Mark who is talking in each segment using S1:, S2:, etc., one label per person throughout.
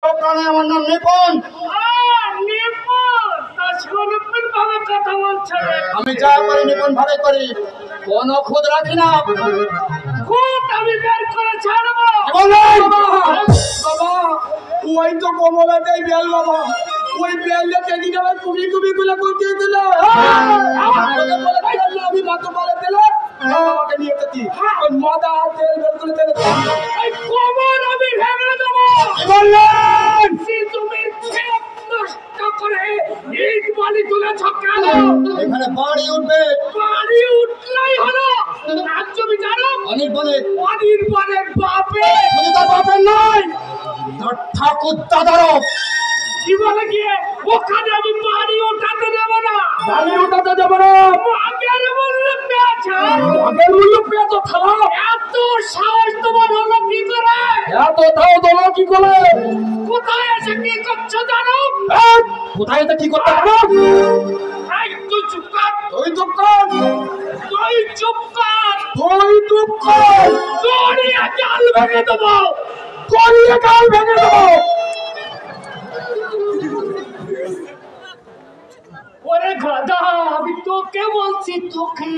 S1: আমার নাম নিপুণ। আমি যা করি নিপুণ ভাবে করি, কোন খুদ রাখি না।
S2: খুদ আমি বের করে ছাড়বো।
S1: বাবা ওই তো কমলাটাই বেল বাবা, ওই বেলটা দেখি যাবে কুবি কুবি গুলো করতে দিল। আমি মাথা বলে দিলে আমাকে নিয়ে যেতি মাথা তেল বের করে দিলে
S2: কোমর আমি ভেঙে দেবো।
S1: বললেন
S2: তুমি নষ্ট করে ইট বালি তুলেছ কেন?
S1: এখানে বাড়ি উঠবে,
S2: বাড়ি উঠলেই হলো। রাজ্য বিচারক
S1: অনির্বাণের
S2: অনির্বাণের বাপে,
S1: তার বাপের নয়, তার ঠাকুর দাদারও।
S2: কি বলে গিয়ে ওখানে আমি বাড়ি ওঠাতে দেবো না।
S1: বাড়ি উঠাতে দেবো না।
S2: আগের মূল্য পেয়েছে,
S1: আগের মূল্য পেয়েছ থালা।
S2: এত সাহস তোমার হলো কি করে?
S1: এত তাও দলো কি করে?
S2: কোথায় এসে কি করছো জানো?
S1: কোথায় তো কি করতে পারো?
S2: এই তুই চুপ কর,
S1: তুই চুপ কর,
S2: তুই চুপ কর,
S1: তুই চুপ কর।
S2: গড়িয়ে গাল ভেঙে দেবো,
S1: গড়িয়ে গাল ভেঙে দেবো।
S2: ওরে গাধা, আমি তোকে বলছি, তোকে।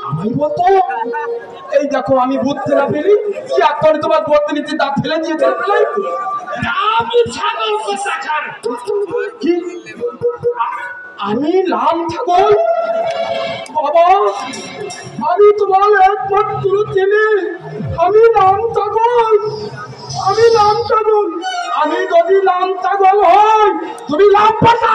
S1: আমি বলতো এই দেখো আমি বুঝতে না পেলি কি একবার তোমার বলতে নিচ্ছে তা ফেলে দিয়েছে।
S2: আমি ছাগল কোথাকার।
S1: কি আমি রাম ঠাকুর? বাবা আমি তোমার একমাত্র ছেলে, আমি রাম ঠাকুর, আমি রাম ঠাকুর। আমি যদি রাম ঠাকুর হই তুমি রাম পাতা।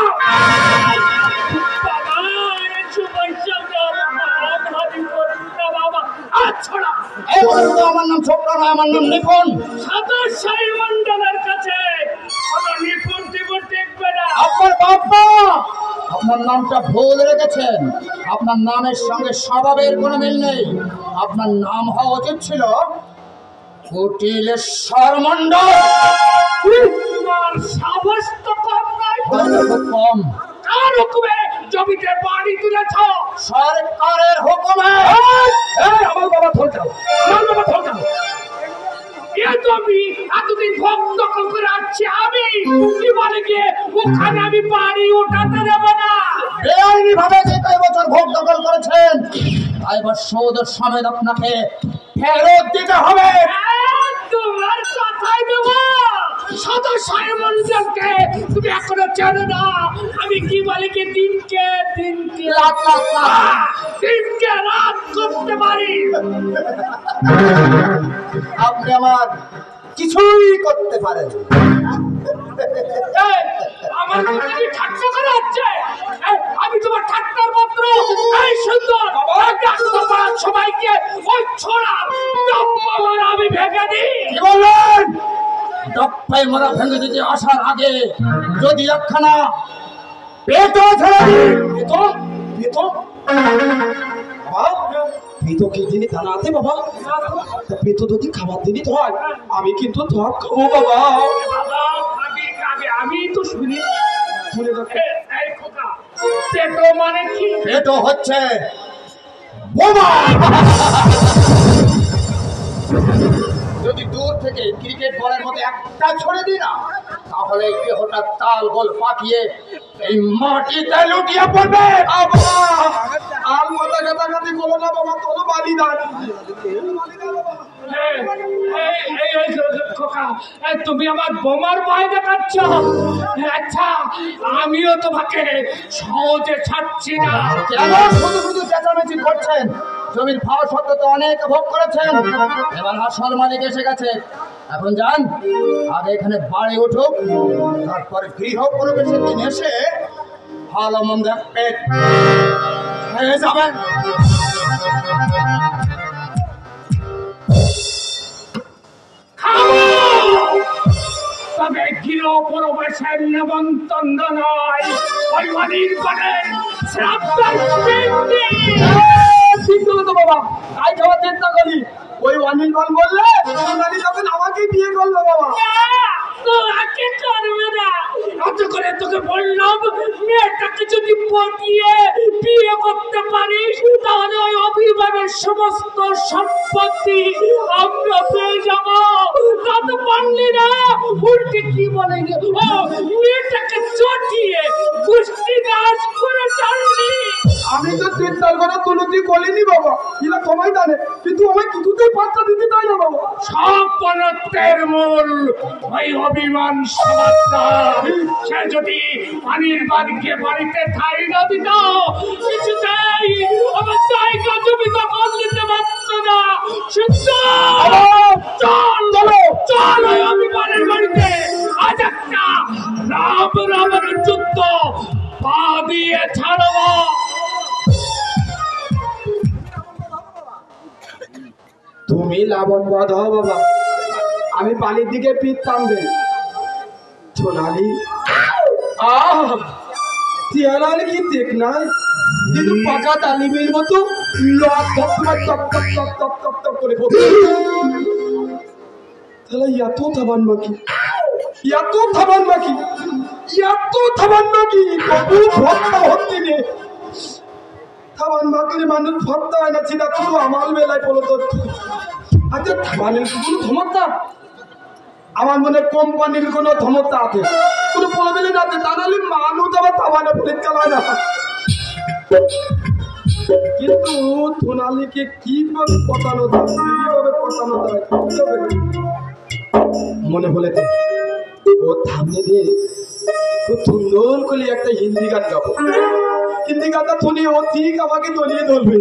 S1: আমার নাম ছোট্ট নয়, আমার নাম নিপুণ।
S2: সাই মন্ডলের কাছে নিপুণ টিপুণ টিকবে না।
S1: আপনার বাবা আপনার নামটা ভুল রেখেছেন। আপনার নামের সঙ্গে স্বভাবের কোনো মিল নেই। আপনার নাম হওয়া উচিত ছিল কুটিলেশ্বর মন্ডল।
S2: তোমার সাহস তো কম নয়।
S1: খুব কম।
S2: কার হুকুমে জমিতে বাড়ি তুলেছ?
S1: সরকারের হুকুমে। আমার বাবা ধরতাম, আমার বাবা ধরতাম।
S2: এ জমি এতদিন ভোগ দখল করে আসছি আমি, কি বলে গিয়ে ওখানে আমি বাড়ি উঠাতে দেব না।
S1: বেআইনি ভাবে যে কয় বছর ভোগ দখল করেছেন তাই এবার সৌদের সমেত আপনাকে ফেরত দিতে হবে।
S2: তোমার কথাই দেব। সাই মন্ডলকে তুমি এখনো চেনো না। আমি কি বলে কি দিনকে দিনকে
S1: লাখ লাখ লাখ
S2: দিনকে রাত করতে পারি।
S1: আপনি আমার কিছুই করতে পারেন।
S2: এই, আমার কথা কি ঠাট্টা করা হচ্ছে? এই, আমি তোমার ঠাট্টার পাত্র। এই সুন্দর সবাইকে ওই ছোড়া ডব্বামারা আমি ভেঙে দিই।
S1: কি বললেন? ডপ্পাই মারা ভেঙে দিতে আসার আগে যদি একখানা পেটো ছেড়ে দিই। পেটো পেটো বাবা, পেটো কি জিনিস জানা আছে বাবা? পেটো যদি খাবার জিনিস হয় আমি কিন্তু ধর খাবো বাবা।
S2: বাবা, আমি তো শুনি। এই খোকা, পেটো মানে কি?
S1: পেটো হচ্ছে বোমা। যদি দূর থেকে ক্রিকেট বলের মতো একটা ছড়ে দিই না তাহলে দেহটা তাল গোল পাকিয়ে এই মাটিতে লুটিয়ে পড়বে। আর মাথা কাটাকাটি করো না বাবা, তোলো বালি দাঁড়।
S2: খোকা, তুমি আমার বোমার ভয় দেখাচ্ছ? আচ্ছা, আমিও তোমাকে সহজে ছাড়ছি না।
S1: কেন শুধু শুধু চেঁচামেচি করছেন? জমির ভাও সত্ত্বে তো অনেক ভোগ করেছেন, এবার আসল মালিক এসে গেছে। এখন যান, আগে এখানে বাড়ি উঠুক, তারপরে গৃহ প্রবেশের দিন এসে ভালো মন্দ এক পেট খেয়ে যাবেন।
S2: তবে গৃহ প্রবেশের নেমন্তন্ন নয়, ওই অনির্বাণের শ্রাদ্ধের
S1: তো বাবা তাই খাওয়ার চিন্তা করি। ওই অনির্বাণ বললে তখন আমাকেই বিয়ে করলো বাবা।
S2: তোকে করবে না। অত করে তোকে বললাম মেয়েটাকে যদি পটিয়ে বিয়ে করতে পারিস তাহলে ওই অভিমানের সমস্ত সম্পত্তি আমরা পেয়ে যাবো। উল্টে কি বলে ও মেয়েটাকে চটিয়ে কুস্তি নাচ করে চাললি।
S3: আমি তো চিন্তার কথা তুলতি বলিনি বাবা, এরা সবাই জানে, কিন্তু আমায় কিছুতেই পাত্তা দিতে চাই না বাবা।
S2: সব পদার্থের মূল ওই অভিমান সমাজটা। সে যদি পানির বাড়িকে বাড়িতে ঠাই না দিত, কিছুতেই আমার জায়গা জমি দখল দিতে পারত না। চল ওই অভিমানের বাড়িতে আজ একটা রাম রামের যুদ্ধ পা দিয়ে ছাড়ব।
S3: তুমি লাবণ বধ হও বাবা, আমি বালির দিকে পিঠ টানবে। সোনালি চেহারালে কি দেখ নাই, কিন্তু পাকা তালিমের মতো lock top top top top top top top করে পড়ছে। তাহলে এত থামান বাকি, এত থামান বাকি, এত থামান বাকি, কবু ভক্ত হতে নে থামান বাকি মানুষ ভক্ত হয় না, সেটা শুধু আমার বেলায় বলো তো। আচ্ছা থামানের কোনো ক্ষমতা, আমার মনে কোম্পানির কোনো ক্ষমতা আছে, কোনো বলবেন আছে, তা নাহলে মানুষ আবার থামানে পরীক্ষা হয় না। কিন্তু সোনালিকে কিভাবে পটানো যায়, কিভাবে পটানো যায় মনে হলে ও থামনে দিয়ে খুব সুন্দর করে একটা হিন্দি গান গাবো। হিন্দি গানটা শুনে ও ঠিক আমাকে তলিয়ে ধরবে,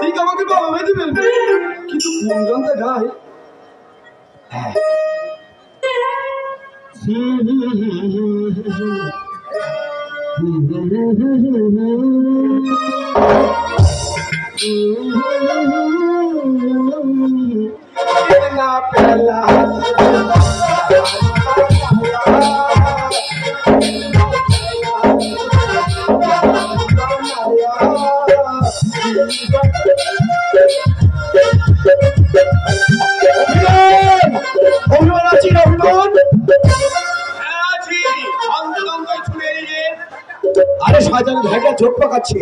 S3: ঠিক আমাকে বাবা বেঁধে ফেলবে, কিন্তু কোন গানটা গায়? হ্যাঁ ना पहला अरे शाहजहां भाई चोट पकाচ্ছে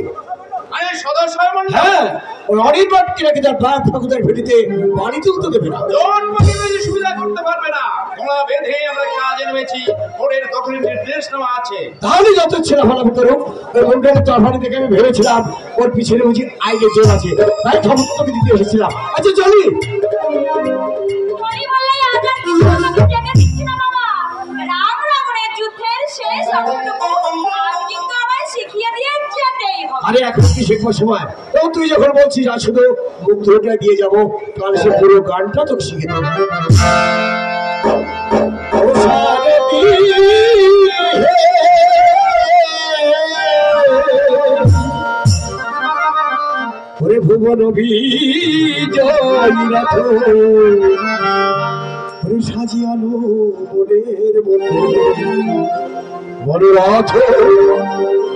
S2: আরে সদস্য
S3: হ্যাঁ ওই অনির্বাণ কি রেখে তার বাপ ঠাকুরের ভিটিতে বাড়ি তুলতে দেবে না,
S2: সুবিধা করতে পারবে না। গলা বেঁধে আমরা কাজে নেমেছি, ওদের দখলের নির্দেশ নেওয়া আছে।
S3: তাহলে যত ছেলে ভালো করুক, ওই বন্ধুকে তরফানি থেকে আমি ভেবেছিলাম ওর পিছনে বুঝি আইনের জোর আছে, তাই খবর তোকে দিতে এসেছিলাম। আচ্ছা চলি। আরে এখন কি শেখার সময়? ও তুই যখন বলছিস আর শুধু মুখ ধরে দিয়ে যাবো, তাহলে সে পুরো গানটা তোকে শিখে দেবো। ওরে ভুবন বিজয়নাথ ওরে সাজিয়ালো মনের মতো মনোরথ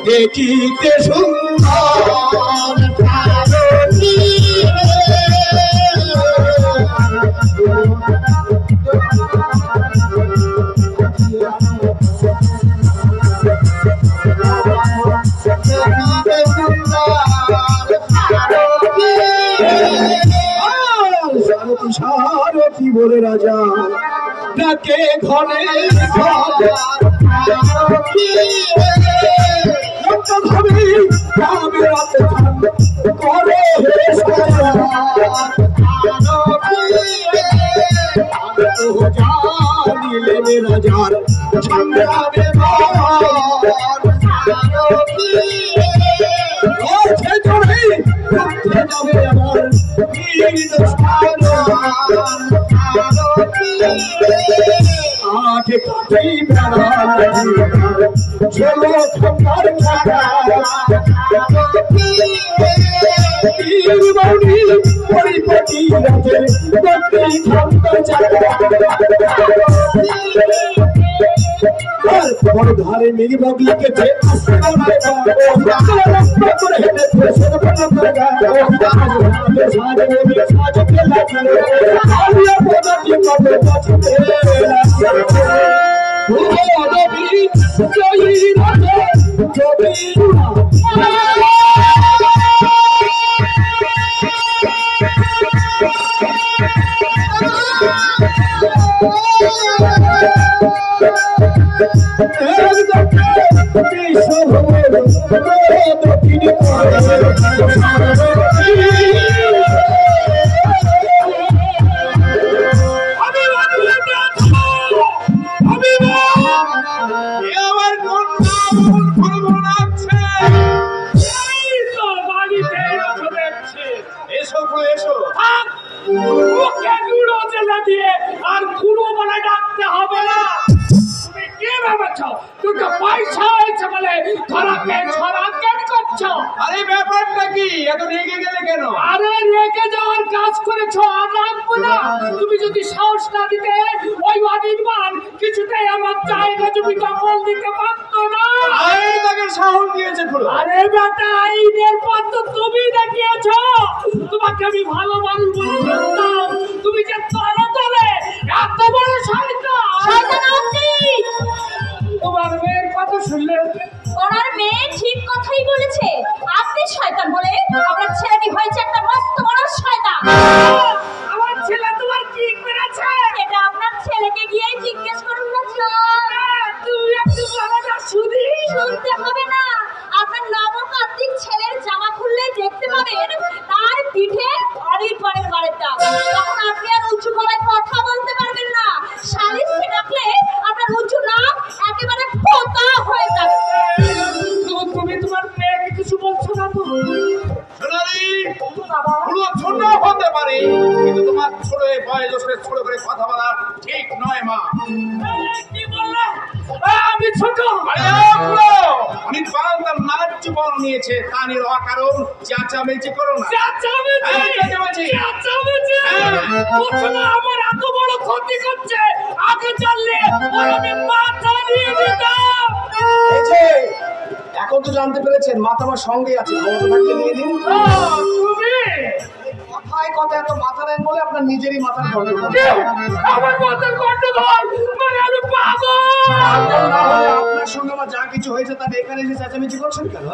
S3: দেখিতে সুন্দর সারথি বলে রাজা ডাকে ঘনে জানিলে রাজার সংগ্রামে যাবে আমার আঠে কাঠি চলো খন্দার পরিপতি রাজে বড় ধারে মেঘ বাগ লিখেছে
S2: করেছো, দুটো পয়সা হয়েছে বলে ধরাকে ছড়াকেট করছো।
S3: আরে ব্যাপারটা কি, এত রেগে গেলে কেন?
S2: আরে রেগে যাওয়ার কাজ করেছো, আর রাখবো না। তুমি যদি সাহস না দিতে, ওই অনির্বাণ কিছুতেই আমার জায়গা জমি দখল দিতে পারতো না।
S3: আরে তাকে সাহস দিয়েছে পুরো।
S2: আরে বেটা, আইনের পথ তো তুমি দেখিয়েছো। তোমাকে আমি ভালো মানুষ বলে জানতাম, তুমি যে তলে তলে এত বড় শয়তান।
S4: শয়তান আপনি।
S2: তোমার মেয়ের কথা শুনলে?
S4: ওনার মেয়ে ঠিক কথাই বলেছে। আপনি শয়তান বলে আপনার ছেলেটি হয়েছে একটা মস্ত বড় শয়তান।
S2: আমার ছেলে তোমার কি করেছে?
S4: এটা আপনার ছেলেকে গিয়ে জিজ্ঞেস করুন না স্যার।
S2: তুমি একটু বলাটা শুনি।
S4: শুনতে হবে না, আপনার নবকার্তিক ছেলের জামা খুললে দেখতে পাবেন তার পিঠে অনির্বাণের বাড়ির দাগ। তখন আপনি আর উঁচু গলায় কথা বলতে পারবেন না। সালিশে ডাকলে আপনার উঁচু নাক একেবারে পোতা হয়ে যাবে।
S2: তুমি তোমার মেয়েকে কিছু বলছো না তো?
S3: সোনালি,
S4: বাবা,
S3: পুরো ছোট হতে পারে, কিন্তু তোমার ছোট বয়স ছোট করে কথা বলা ঠিক নয় মা।
S2: কি বললে? আমি ছোট?
S3: আমি তার নাচ জীবন নিয়েছে, তা নিয়ে অকারণ চেঁচামেচি করো না। চেঁচামেচি।
S2: আমার এত বড় ক্ষতি করছে, আগে জানলে ওর আমি মাথা নিয়ে দিতাম।
S3: এই যে, এখন তো জানতে পেরেছেন মাথা আমার সঙ্গে আছে, ক্ষমতা থাকলে নিয়ে নিন।
S2: তুমি
S3: কথায় কথা এত মাথা নেন বলে আপনার নিজেরই মাথার গন্ডগোল।
S2: আমার মাথার গন্ডগোল, মানে আমি পাগল।
S3: আপনার সঙ্গে আমার যা কিছু হয়েছে তার এখানে এসে চেঁচামেচি করছেন কেন?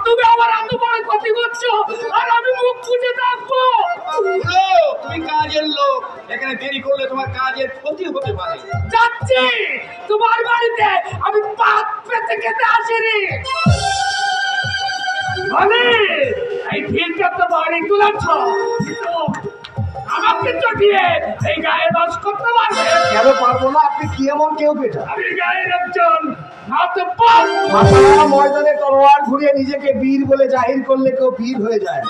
S2: তুমি আমার এত বড় ক্ষতি করছো, আর আমি মুখ বুঝে থাকবো?
S3: তুমি কাজের লোক, এখানে দেরি করলে তোমার কাজের ক্ষতি হতে পারে।
S2: যাচ্ছি তোমার বাড়িতে, আমি পাত পেতে খেতে আসিনি। মানে এই ভিড়টা তো বাড়ি তুলেছ, আমাকে চটিয়ে এই গায়ে বাস করতে পারবে?
S3: কেন পারবো না? আপনি কি এমন কেউ বেটা?
S2: আমি গায়ের একজন মাতব্বর।
S3: ময়দানে তলোয়ার ঘুরিয়ে নিজেকে বীর বলে জাহির করলে কেউ বীর হয়ে যায়।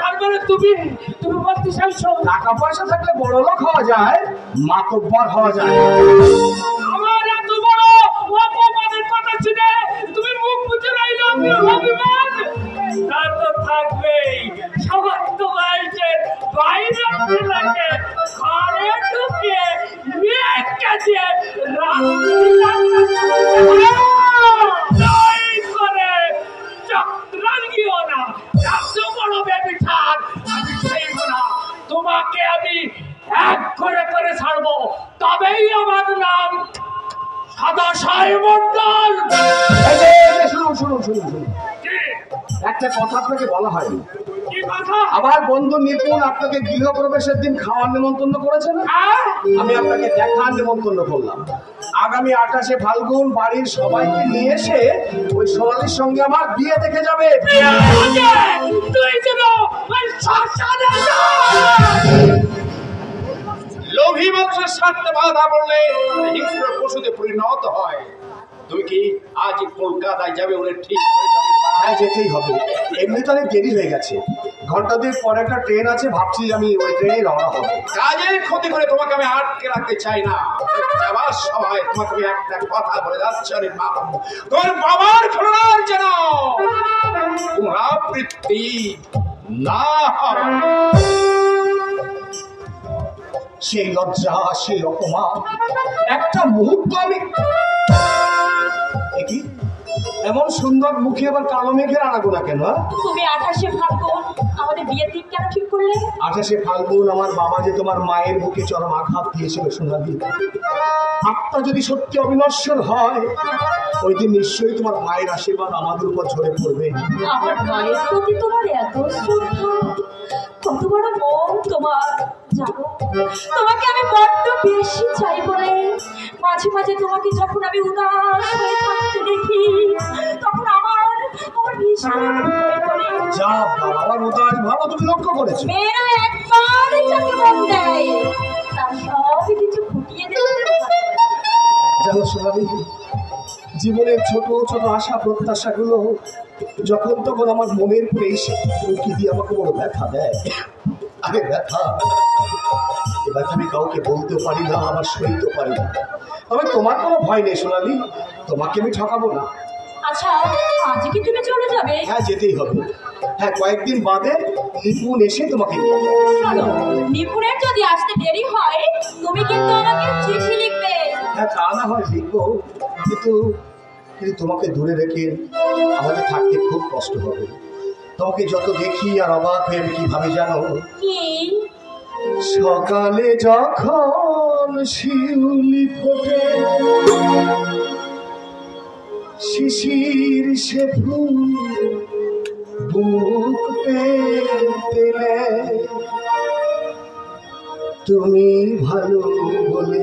S2: তারপরে তুমি বলতে চাইছো
S3: টাকা পয়সা থাকলে বড় লোক হওয়া যায়, মাতব্বর হওয়া যায়।
S2: আমার এত বড় অপমানের কথা শুনে তুমি মুখ বুঝে রাইলে অভিমান? তা তো থাকবেই। সমস্ত বাইরের বাইরে লাগে ঘরে ঢুকে মেয়েকে দিয়ে করে চক্রাঙ্গিও না, এত বড় ব্যবচার আমি চাইব না। তোমাকে আমি এক করে করে ছাড়বো, তবেই আমার নাম সদাশয় মণ্ডল।
S3: শুনুন শুনুন শুনুন শুনুন, একটা কথা আপনাকে বলা হয়নি।
S2: কি কথা?
S3: আমার বন্ধু নিপুণ আপনাকে গৃহপ্রবেশের দিন খাওয়ার নেমন্তন্ন করেছেন। আমি আপনাকে দেখার নেমন্তন্ন করলাম। আগামী 28শে ফাল্গুন বাড়ির সবাইকে নিয়ে এসে ওই সোনালির সঙ্গে আমার বিয়ে দেখে যাবে।
S2: তুই যেন ওই শ্মশানে
S3: লোভী মানুষের স্বার্থে বাধা পড়লে হিংস্র পশুতে পরিণত হয়। তুমি কি আজ কলকাতায় যাবে বলে ঠিক করেছো? হ্যাঁ, যেতেই হবে। এমনি তো অনেক দেরি হয়ে গেছে, ঘন্টা দুই পরে একটা ট্রেন আছে, ভাবছি আমি ওই ট্রেনে রওনা হবো। কাজের ক্ষতি করে তোমাকে আমি আটকে রাখতে চাই না। যাবার সময় তোমাকে আমি একটা কথা বলে যাচ্ছি, তোর বাবার ঘটনার যেন পুনরাবৃত্তি না হয়। সেই লজ্জা, সেই অপমান একটা মুহূর্ত আমি কি এমন সুন্দর মুখে আবার কালো মেঘের আনাগোনা কেন?
S4: তুমি 28শে ফাল্গুন আমাদের বিয়ের দিন কেন ঠিক করলে?
S3: 28শে ফাল্গুন আমার বাবা যে তোমার মায়ের বুকে চরম আঘাত দিয়েছিল সোনালি, আত্মা যদি সত্যি অবিনশ্বর হয়, ওই দিন নিশ্চয়ই তোমার মায়ের আশীর্বাদ আমাদের উপর ঝরে পড়বে।
S4: আমার মায়ের প্রতি তোমার এত শ্রদ্ধা, কত বড় মন তোমার জানো। তোমাকে আমি বড্ড বেশি চাই বলে মাঝে মাঝে তোমাকে যখন আমি উদাস হয়ে থাকতে দেখি, তখন আমার ভীষণ ভয় করে।
S3: যা বাবা, আমার উদাস ভালো তুমি লক্ষ্য করেছো।
S4: মেয়েরা একবার যাকে মন দেয় তার সব কিছু ফুটিয়ে দেখতে
S3: জানো সোনালি, জীবনের ছোট ছোট আশা প্রত্যাশাগুলো যখন তখন আমার মনের উপরে এসে কি দিয়ে আমাকে বড় ব্যথা দেয়। আরে ব্যথা, এবার আমি কাউকে বলতেও পারি না, আমার সইতেও পারি না। তবে তোমার কোনো ভয় নেই সোনালি, তোমাকে আমি ঠকাবো না।
S4: আচ্ছা, আজ কি তুমি চলে যাবে?
S3: হ্যাঁ, যেতেই হবে। হ্যাঁ, কয়েকদিন বাদে নিপুণ এসে তোমাকে নিয়ে যাবে।
S4: শোনো, নিপুণের যদি আসতে দেরি হয় তুমি কিন্তু আমাকে চিঠি লিখবে।
S3: হ্যাঁ, তা না হয় লিখবো, কিন্তু তোমাকে দূরে রেখে আমাদের থাকতে খুব কষ্ট হবে। তোমাকে যত দেখি আর অবাক হয়ে আমি কি ভাবি জানো?
S4: কি?
S3: সকালে যখন শিউলি ফোটে, শিশির সে ফুল বুক পেতে নেয়, তুমি ভালো বলে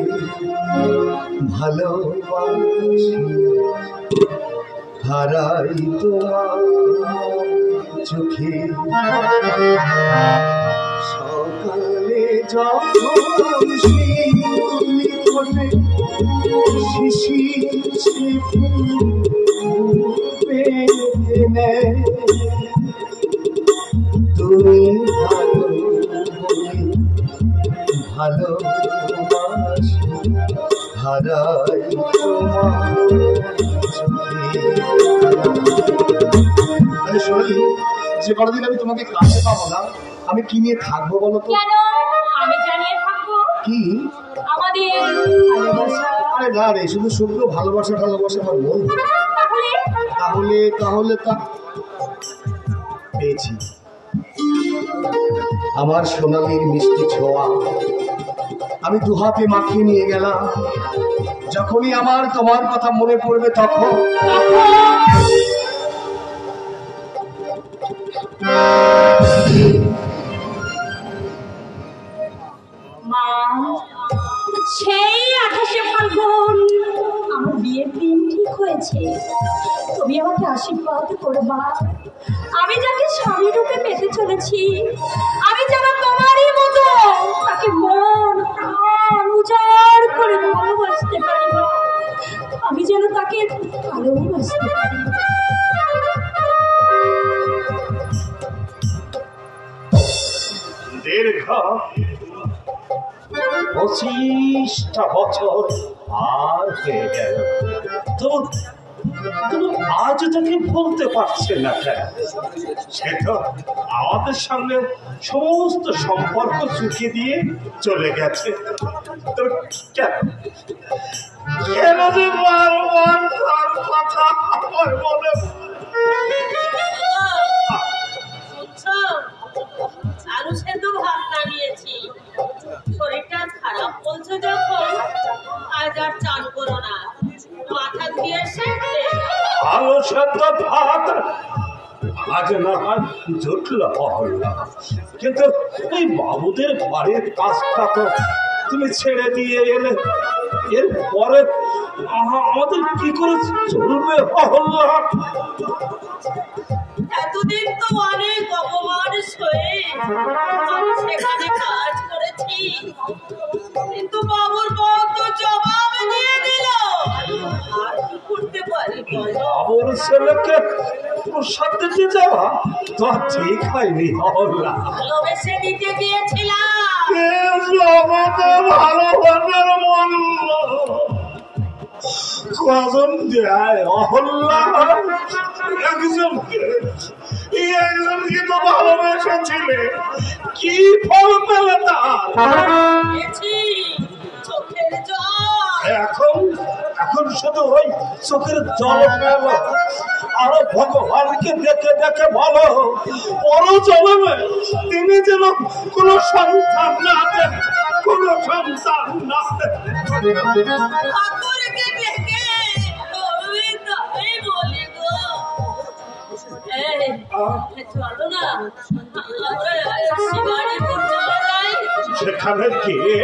S3: ভালোবাসি, হারাই তোমার চোখে। সকালে যখন শিউলি ফোটে, শিশির সে ফুল পেতে নেয়, তুমি ভালো বলে ভালোবাসি, হারাই তোমার চোখে। শোনালি, যে কোনোদিন আমি তোমাকে কাছে পাবো না, আমি কি নিয়ে থাকবো বলো তো?
S4: কেন? আমি জানিয়ে থাকবো
S3: কি?
S4: আমাদের ভালোবাসা।
S3: আরে না রে, শুধু শুক্র ভালোবাসা ভালোবাসা আমার মন।
S4: তাহলে
S3: তাহলে তাহলে তা পেয়েছি, আমার সোনালির মিষ্টি ছোঁয়া আমি দুহাতে মাখিয়ে নিয়ে গেলাম। যখনই আমার তোমার কথা মনে পড়বে তখন
S4: মা, সেই 28শে ফাল্গুন আমার বিয়ের দিন ঠিক হয়েছে। তুমি আমাকে আশীর্বাদ করো মা। আমি যাকে স্বামী রূপে পেতে চলেছি, আমি যেন তোমারই মতো তাকে মন প্রাণ উজাড় করে ভালোবাসতে পারি মা। আমি যেন তাকে ভালোবাসতে পারি।
S2: দীর্ঘ 25টা বছর পার হয়ে গেল, তুমি আজ তাকে বলতে পারছে না কেন? সে তো আমাদের সামনে সমস্ত সম্পর্ক চুকিয়ে দিয়ে চলে গেছে। তো কেন যে বারবার তার কথা আমার মনে
S5: আলু সেদ্ধ ভাত নামিয়েছি, শরীরটা খারাপ বলছো যখন আজ আর চান করো না, মাথা ধুয়ে সেঁকলে
S2: আলু সেদ্ধ ভাত আজ না হয় জুটল হল্লা, কিন্তু ওই বাবুদের বাড়ির কাজটা তো তুমি ছেড়ে দিয়ে এলে, এরপরে আমাদের কি করে চলবে হল্লা?
S5: এতদিন তো অনেক অপমান সয়ে আমি সেখানে কাজ করেছি, কিন্তু বাবুর বউ তো জবাব দিয়ে দিল। আর কি করতে পারি বলো?
S2: বাবুর ছেলেকে প্রসাদ দিতে যাওয়া তো ঠিক হয়নি হল্লা।
S5: ভালোবেসে দিতে গিয়েছিলাম।
S2: ভালোবাসার মন কজন দেয় অহল্লা? একজনকে তো ভালোবেসেছিলে, কি ফল পেলে তার?
S5: চোখের জল।
S2: এখন শুধু ওই চোখের জল পেল। আরো ভগবানকে দেখে দেখে বলো, বড় জন্মে তিনি যেন কোনো সন্তান না দেন, কোনো সন্তান না দেন।
S5: ঠাকুরকে ডেকে আমি তাই বলি গো। চলো না, শিবাড়িপুর চলে যাই।
S2: সেখানে গিয়ে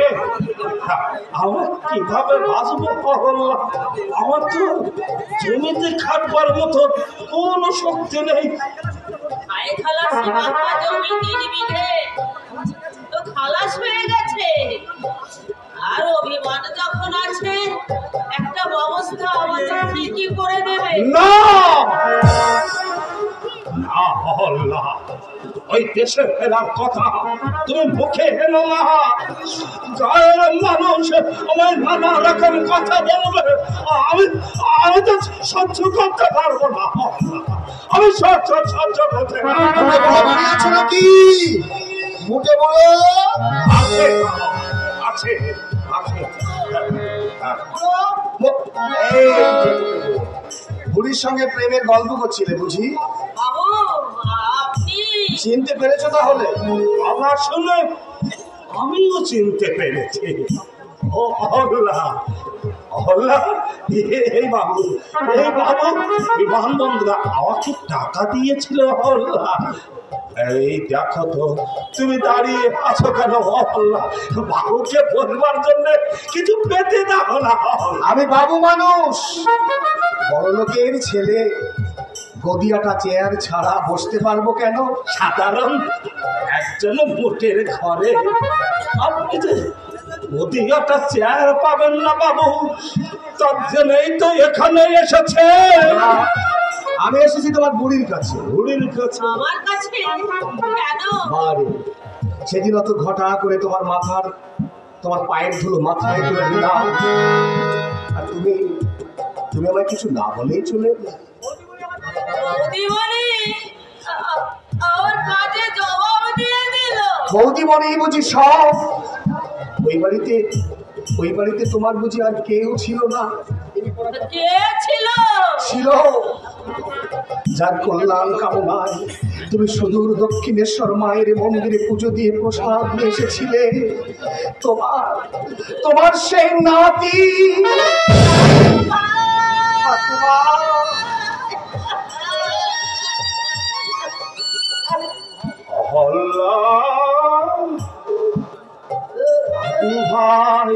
S2: আমার কিভাবে বাঁচবো? আমার তো জমিতে খাটবার মতো কোনো শক্তি নেই।
S5: আয় খালাস বাবা, জমি 3 বিঘে তো খালাস হয়ে গেছে। আর অভিমান যখন আছে একটা ব্যবস্থা আমাকে ঠিকই করে দেবে।
S2: না না হল্লা, ওই দেশে ফেরার কথা তুমি মুখে এলো না। গায়ের মানুষ আমার নানা রকম কথা বলবে, আমি আমি তো সহ্য করতে পারবো না। আমি সহ্য করতে পারবো না।
S1: আছে নাকি মুখে বলো?
S2: আছে আছে আছে।
S1: এই বুড়ির সঙ্গে প্রেমের গল্প করছিলে বুঝি?
S5: বাবু আপনি
S1: চিনতে পেরেছো তাহলে?
S2: আমার শুনে আমিও চিনতে পেরেছি। ও অহল্লা, অহল্লা, এই বাবু বিমানবন্দরে আমাকে টাকা দিয়েছিল অহল্লা। এই দেখো তো তুমি দাঁড়িয়ে আছো কেন অহল্লা? বাবুকে বলবার জন্য কিছু পেতে দাও না অহল্লা।
S1: আমি বাবু মানুষ, বড় লোকের ছেলে, গদিয়াটা চেয়ার ছাড়া বসতে পারবো কেন?
S2: সাধারণ একজন মোটের ঘরে আপনি যে গদিয়াটা চেয়ার পাবেন না বাবু, তার জন্যই তো এখানে এসেছে।
S1: আমি এসেছি তোমার বুড়ির কাছে।
S2: বুড়ির কাছে?
S5: আমার কাছে কেন?
S1: বারে সেদিন অত ঘটা করে তোমার পায়ের ধুলো মাথায় তুলে দিলাম, আর তুমি আমায় কিছু না বলেই চলে এলে।
S5: বৌদিমণি আমার কাজে জবাব দিয়ে দিল।
S1: বৌদি মনেই বুঝি সব? ওই বাড়িতে তোমার বুঝি আর কেউ ছিল না?
S5: কে ছিল?
S1: ছিল যার কল্যাণ কামনায় তুমি সুদূর দক্ষিণেশ্বর মায়ের মন্দিরে পুজো দিয়ে প্রসাদ নিয়ে এসেছিলে। তোমার সেই নাতি
S2: অহল্লা, ভাই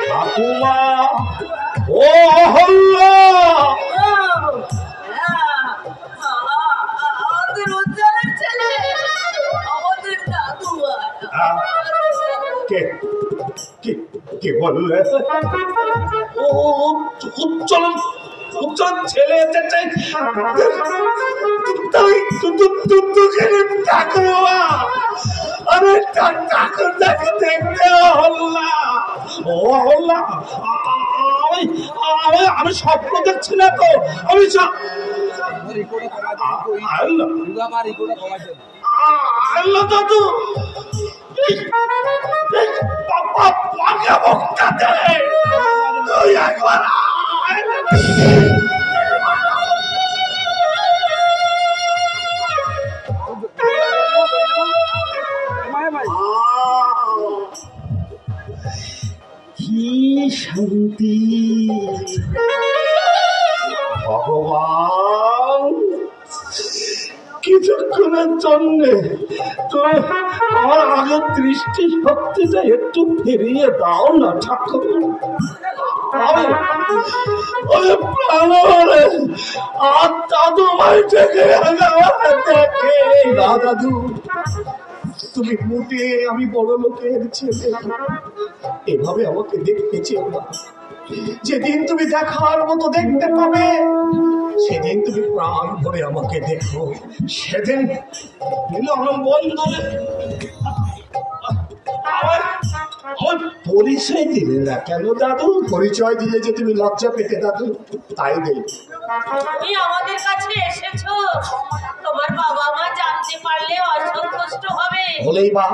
S2: ঠাকুমা, ও অহল্লা,
S5: আমাদের উজ্জ্বলের ছেলে, আমাদের দাদু।
S2: কে কে কে বললে? ও উজ্জ্বল ছেলে চাই ঠাকুমা, আরে ঠাকুরটাকে দেখতে হল্লা। ও হল্লা, আমি স্বপ্ন দেখছি না তো? আমি আল্লাহ দাদু একবার কি শান্তি ভগবান, কিছুক্ষণের জন্য তুমি আমার আগের দৃষ্টি শক্তিটা একটু ফিরিয়ে দাও না ঠাকুর। আমি প্রাণে আর দাদু ভাই থেকে দেখে।
S1: দাদু তুমি মোটে আমি বড় লোকের ছেলে, এভাবে আমাকে দেখতে চেও না। যেদিন তুমি দেখার মতো দেখতে পাবে সেদিন তুমি প্রাণ ভরে আমাকে দেখো।
S2: সেদিন বন্ধু আমার পরিচয় দিলে না কেন দাদু?
S1: পরিচয় দিলে যে তুমি লজ্জা পেতে দাদু, তাই দেই।
S5: তুমি আমাদের কাছে এসেছো, তোমার বাবা মা জানতে পারলে অসন্তুষ্ট হবে।
S1: বলেই বা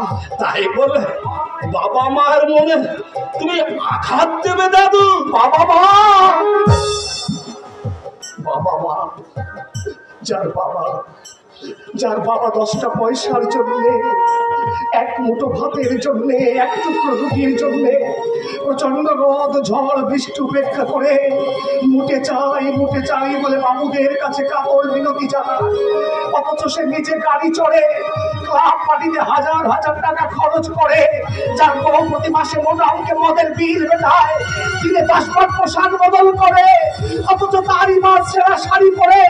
S2: তাই বলে বাবা মার মনে তুমি আঘাত দেবে দাদু?
S1: বাবা মা যার বাবা 10টা পয়সার জন্যে, এক মুঠো ভাতের জন্যে, এক টুকরো রুটির জন্যে প্রচন্ড রোদ ঝড় বৃষ্টি উপেক্ষা করে মুটে চাই বলে বাবুদের কাছে কাপড় মিনতি জানায়, অথচ সে নিজে গাড়ি চড়ে ক্লাব পার্টিতে হাজার হাজার টাকা খরচ করে, যার বউ প্রতি মাসে মোটা অঙ্কের মদের বিল মেটায়, দিনে 10বার পোশাক বদল করে, অথচ তারই মা ছেঁড়া শাড়ি পরে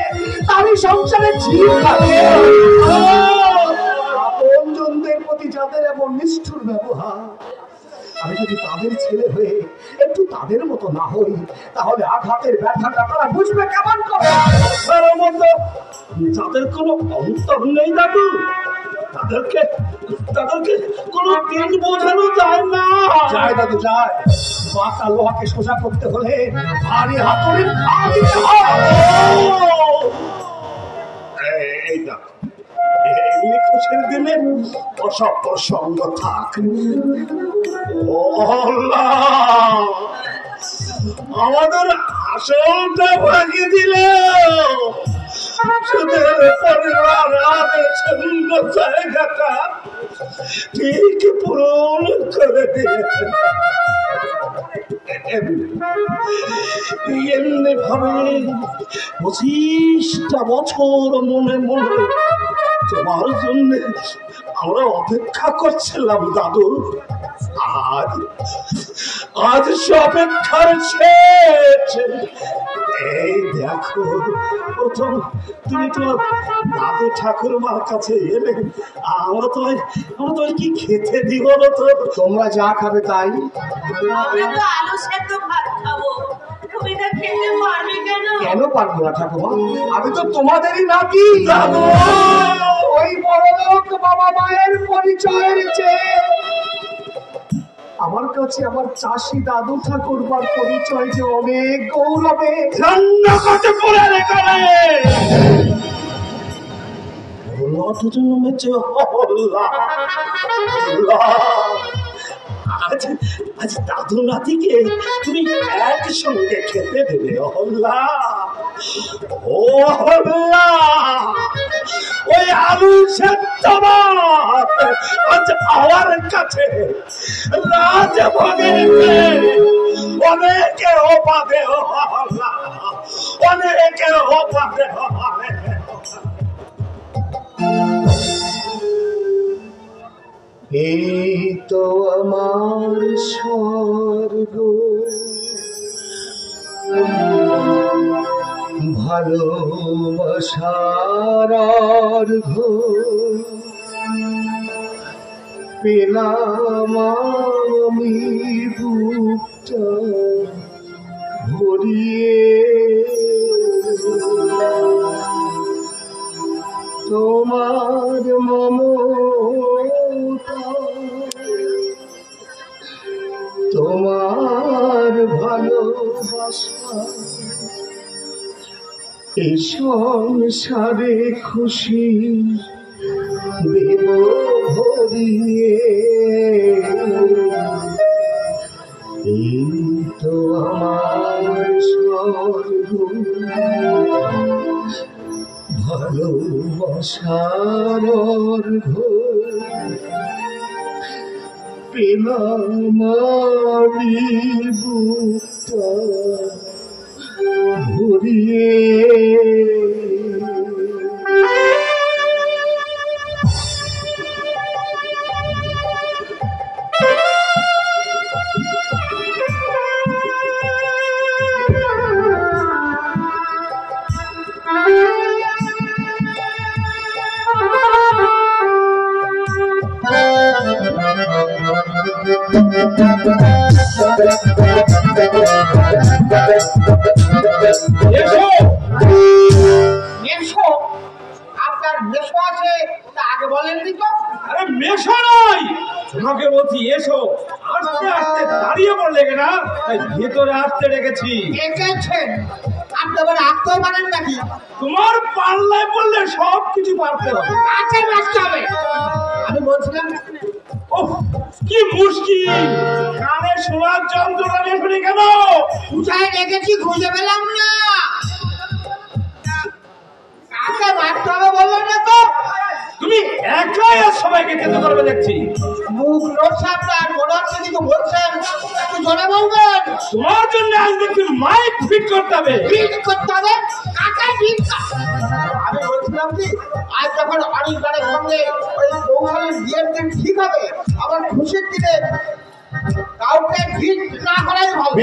S1: তারই সংসারে ঝিল থাকে। আপনজনদের প্রতি যাদের এমন নিষ্ঠুর ব্যবহার, আমি যদি তাদের ছেলে হয়ে একটু তাদের মতো না হই, তাহলে আঘাতের ব্যথাটা তারা বুঝবে কেমন করে?
S2: যাদের কোনো অন্তর নেই দাদু, তাদেরকে কোনো দিন বোঝানো যায় না।
S3: যায় দাদু যায়, বাঁকা লোহাকে সোজা করতে হলে ভারী হাতুড়ির ঘা দিতে হয়।
S2: এই না, এই খুশির দিনে ওসব প্রসঙ্গ থাক। ও আল্লাহ, আমাদের আসলটা ভাঙি দিলে সুদের পরিবার শূন্য জায়গাটা ঠিক পূরণ করে দিয়েছে। এমনি ভাবে 25টা বছর মনে মনে তোমার জন্য আমরা অপেক্ষা করছিলাম দাদু। আজ সে অপেক্ষার শেষ। এই দেখো, প্রথম তুমি তো দাদু ঠাকুরমার কাছে এলে, আমরা তোমায় কি খেতে দিব না? তো
S3: তোমরা যা খাবে তাই।
S5: আমি তো আলু সেদ্ধ ভাত খাবো, তুমি না খেতে পারবে কেন?
S3: কেন পারবো না ঠাকুমা, আমি তো তোমাদেরই নাতি।
S2: দাদু,
S3: ওই বড়লোক বাবা মায়ের পরিচয়ের চেয়ে আমার কাছে আমার চাষি দাদু ঠাকুরবার পরিচয় যে অনেক গৌরবে।
S2: রান্না করতে পড়ে রেখে জন্মেছে। আজ দাদু নাতিকে তুমি একসঙ্গে খেতে দেবে। হল্লা ও হল্লা, ওই আলু সেদ্ধ ভাত আজ আমার কাছে রাজভোগে অনেকে অপাদে হল্লা, অনেকে অপাদে হবে।
S3: এই তো আমার স্বর্গ, ভালোবাসার অর্ঘ পেলাম আমি বুকটা ভরিয়ে। তোমার মমতা, তোমার ভালোবাসা এই সংসারে খুশি দেব ভরিয়ে। এই তো আমার স্বর্গ, ভালোবাসার অর্ঘ পেলাম আমি বুকটা ভরিয়ে।
S1: আপনার মেশো আছে, তা আগে বলেননি তো?
S2: আরে মেশো নয়, তোমাকে বলছি এসো। আস্তে আস্তে দাঁড়িয়ে পড়লে না, তাই ভেতরে আসতে রেখেছি।
S1: দেখেছেন আপনি আবার আসতেও পারেন নাকি?
S2: তোমার পাল্লায় পড়লে সব কিছু পারতে হবে।
S1: কাছে আসতে হবে। আমি বলছিলাম
S2: ওহ, কি মুশকিল, কানে শোনার যন্ত্রটা রেখে কেন?
S1: কোথায় রেখেছি খুঁজে পেলাম না। কাকে মারতে হবে বললেন না তো?
S2: তুমি একাই আর সবাইকে যেতে করবে দেখছি।
S1: মুখ নড়ছে আপনার, মনে হচ্ছে কিছু বলছেন, একটু জোরে বলবেন।
S2: তোমার জন্য আজ দেখছি মাইক ফিট করতে হবে।
S1: ফিট করতে হবে? কাকে ফিট? আমি বলছিলাম কি, আজ যখন অনির্বাণের সঙ্গে ওই কৌশলের বিয়ের দিন ঠিক হবে, আমার খুশির দিনে কাউকে ফিট না করাই ভালো।